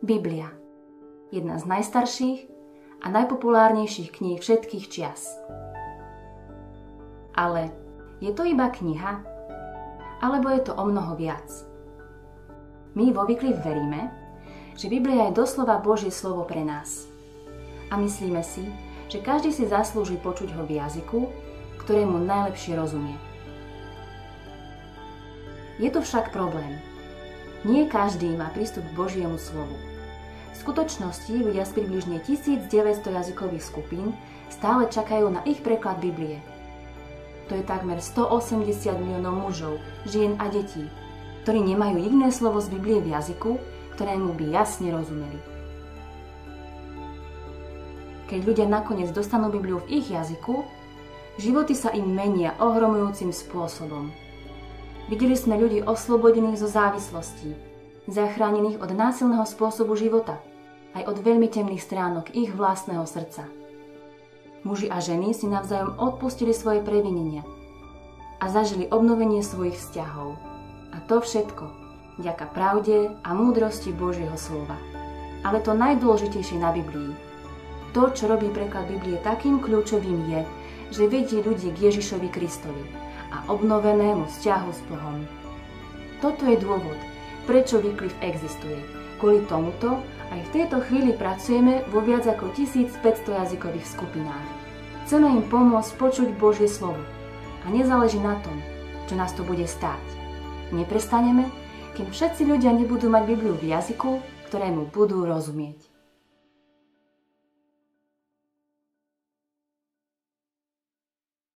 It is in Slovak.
Biblia. Jedna z najstarších a najpopulárnejších kníh všetkých čias. Ale je to iba kniha? Alebo je to omnoho viac? My vo Wycliffe veríme, že Biblia je doslova Božie slovo pre nás. A myslíme si, že každý si zaslúži počuť ho v jazyku, ktorému najlepšie rozumie. Je tu však problém. Nie každý má prístup k Božiemu slovu. V skutočnosti ľudia z približne 1900 jazykových skupín stále čakajú na ich preklad Biblie. To je takmer 180 miliónov mužov, žien a detí, ktorí nemajú jediné slovo z Biblie v jazyku, ktorému by jasne rozumeli. Keď ľudia nakoniec dostanú Bibliu v ich jazyku, životy sa im menia ohromujúcim spôsobom. Videli sme ľudí oslobodených zo závislostí, zachránených od násilného spôsobu života, aj od veľmi temných stránok ich vlastného srdca. Muži a ženy si navzájom odpustili svoje previnenia a zažili obnovenie svojich vzťahov. A to všetko vďaka pravde a múdrosti Božieho slova. Ale to najdôležitejšie na Biblii, to, čo robí preklad Biblie takým kľúčovým, je, že vedie ľudí k Ježišovi Kristovi a obnovenému vzťahu s Bohom. Toto je dôvod, prečo Wycliffe existuje. Kvôli tomuto aj v tejto chvíli pracujeme vo viac ako 1500 jazykových skupinách. Chceme im pomôcť počuť Božie slovo a nezáleží na tom, čo nás to bude stáť. Neprestaneme, kým všetci ľudia nebudú mať Bibliu v jazyku, ktorému budú rozumieť.